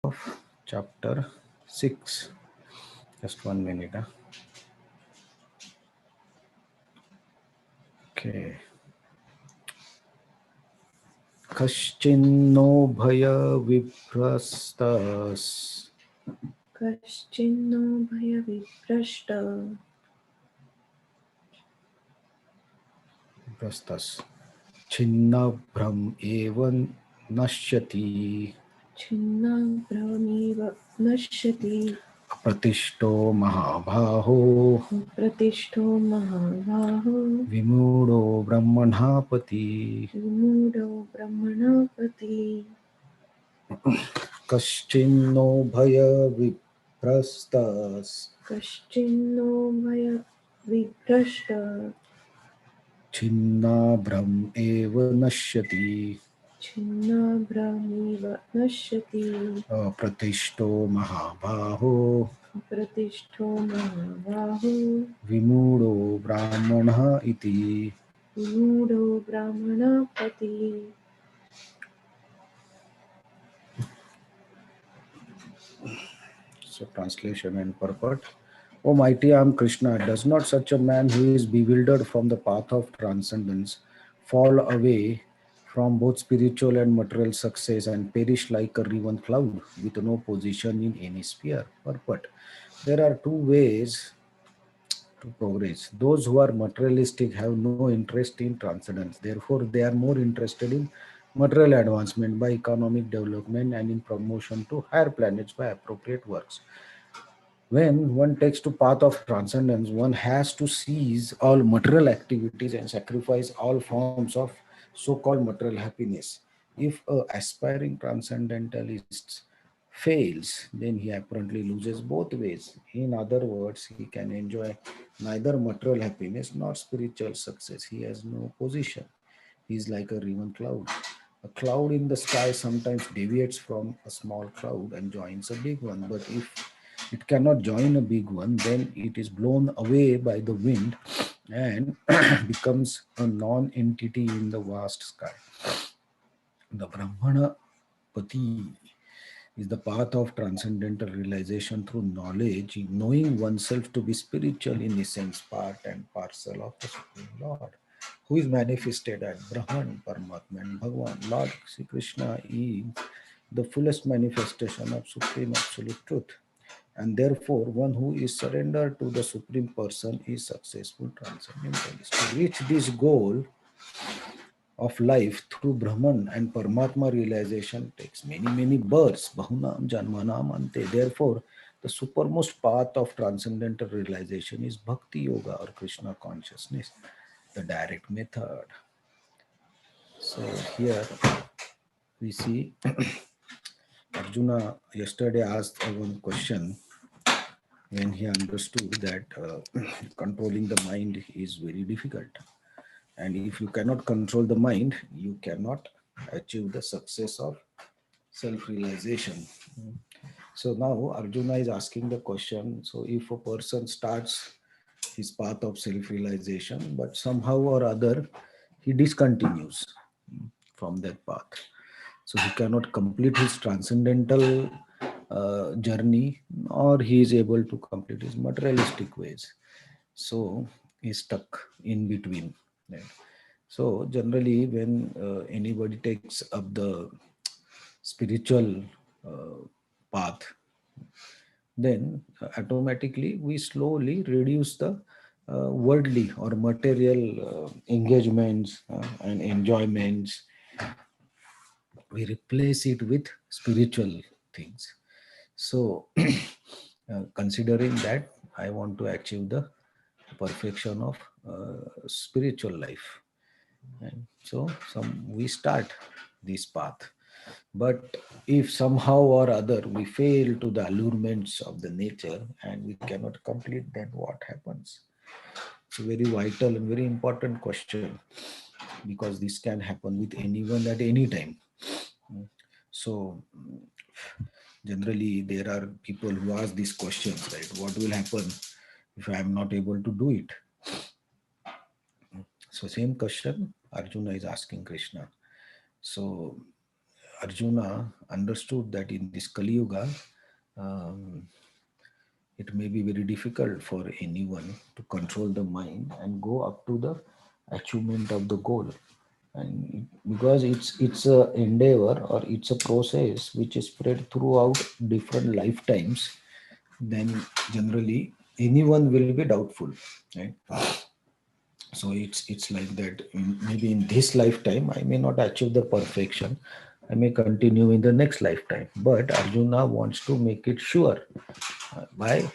of chapter 6. Just 1 minute. Okay. Kaschinno bhaya viprastas. Kaschinno bhaya viprashta. Viprastas. Chinna bhram evan nashyati. Chinna brahmiva nashyati. Pratishto mahabhaho. Pratishto mahabhaho. Vimudo brahmanapati. Vimudo brahmanapati. Kaschinno bhaya viprastas. Kaschinno bhaya viprashta. Chinna bhram eva nashyati. Chinna brahmiva nashyati. Pratishto mahabhaho. Pratishto mahabhaho. Vimudo brahmanah iti. Vimudo brahmanapati. So translation and purport. O mighty I am Krishna, does not such a man who is bewildered from the path of transcendence fall away from both spiritual and material success and perish like a riven cloud with no position in any sphere? Purport. There are two ways to progress. Those who are materialistic have no interest in transcendence. Therefore, they are more interested in material advancement by economic development and in promotion to higher planets by appropriate works. When one takes to path of transcendence, one has to cease all material activities and sacrifice all forms of so-called material happiness. If a aspiring transcendentalist fails, then he apparently loses both ways. In other words, he can enjoy neither material happiness nor spiritual success. He has no position. He is like a riven cloud. A cloud in the sky sometimes deviates from a small cloud and joins a big one. But if it cannot join a big one, then it is blown away by the wind and becomes a non-entity in the vast sky. The Brahmana Pati is the path of transcendental realization through knowledge, knowing oneself to be spiritual in essence, part and parcel of the Supreme Lord, who is manifested as Brahman, Paramatma, and Bhagavan. Lord Sri Krishna is the fullest manifestation of Supreme Absolute Truth. And therefore, one who is surrendered to the Supreme Person is successful transcendentalist. To reach this goal of life through Brahman and Paramatma realization takes many, many births. Bahunam Janmanam Ante. Therefore, the supermost path of transcendental realization is Bhakti Yoga or Krishna consciousness, the direct method. So here we see Arjuna yesterday asked one question when he understood that controlling the mind is very difficult. And if you cannot control the mind, you cannot achieve the success of self-realization. So now Arjuna is asking the question, so if a person starts his path of self-realization, but somehow or other he discontinues from that path. So he cannot complete his transcendental journey, or he is able to complete his materialistic ways. So he's stuck in between. Right? So generally, when anybody takes up the spiritual path, then automatically we slowly reduce the worldly or material engagements and enjoyments. We replace it with spiritual things. So considering that I want to achieve the perfection of spiritual life, and so we start this path. But if somehow or other we fail to the allurements of the nature and we cannot complete, then what happens? It's a very vital and very important question, because this can happen with anyone at any time. So generally there are people who ask these questions, right? What will happen if I am not able to do it? So same question Arjuna is asking Krishna. So Arjuna understood that in this Kali Yuga, um, it may be very difficult for anyone to control the mind and go up to the achievement of the goal. And because it's a endeavor or it's a process which is spread throughout different lifetimes, then generally anyone will be doubtful, right? So it's like that. Maybe in this lifetime I may not achieve the perfection, I may continue in the next lifetime, but Arjuna wants to make it sure by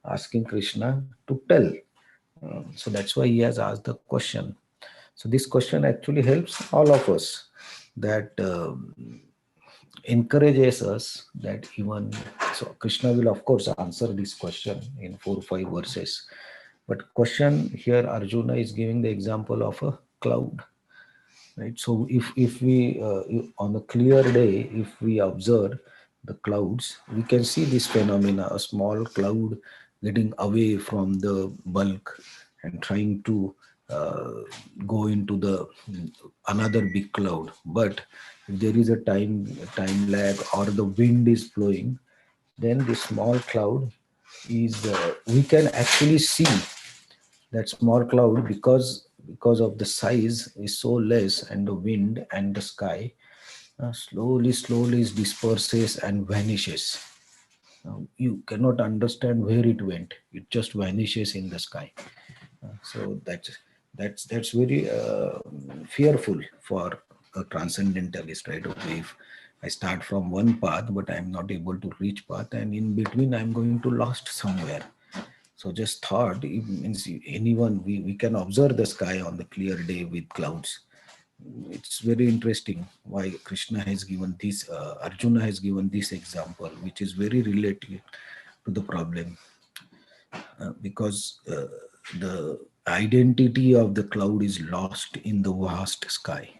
asking Krishna to tell. So that's why he has asked the question. So this question actually helps all of us, that encourages us that even so Krishna will of course answer this question in 4 5 verses. But question here Arjuna is giving the example of a cloud, right? So if we on a clear day, if we observe the clouds, we can see this phenomena: a small cloud getting away from the bulk and trying to uh, go into the another big cloud. But if there is a time lag or the wind is blowing, then the small cloud is we can actually see that small cloud, because of the size is so less and the wind and the sky, slowly disperses and vanishes. You cannot understand where it went, it just vanishes in the sky. So that's very fearful for a transcendentalist, right? Okay, if I start from one path but I'm not able to reach path, and in between I'm going to lost somewhere. So just thought, it means anyone, we can observe the sky on the clear day with clouds. It's very interesting why Krishna has given this, Arjuna has given this example, which is very related to the problem, because the identity of the cloud is lost in the vast sky.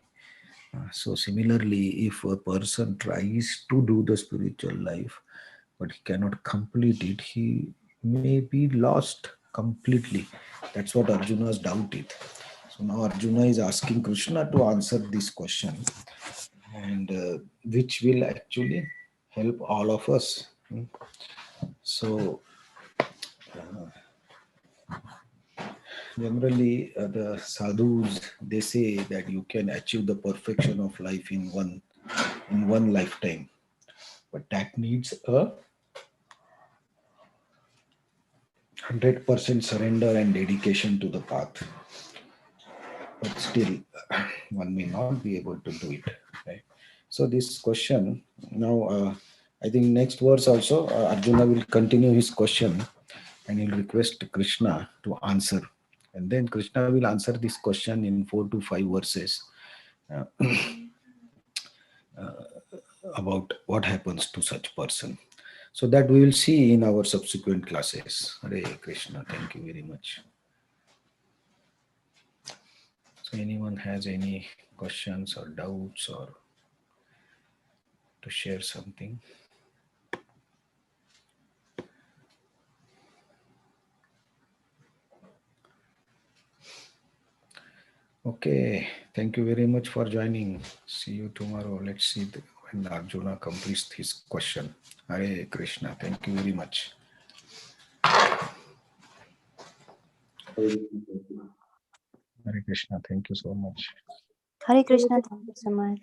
So similarly, if a person tries to do the spiritual life, but he cannot complete it, he may be lost completely. That's what Arjuna's doubt is. So now Arjuna is asking Krishna to answer this question, and which will actually help all of us. So generally, the sadhus, they say that you can achieve the perfection of life in one lifetime, but that needs a 100% surrender and dedication to the path. But still, one may not be able to do it, right? So this question now, I think next verse also, Arjuna will continue his question and he'll request Krishna to answer, and then Krishna will answer this question in 4 to 5 verses uh, about what happens to such person. So that we will see in our subsequent classes. Hare Krishna. Thank you very much. So anyone has any questions or doubts or to share something? Okay. Thank you very much for joining. See you tomorrow. Let's see when Arjuna completes his question. Hare Krishna. Thank you very much. Hare Krishna. Thank you so much. Hare Krishna, thank you so much.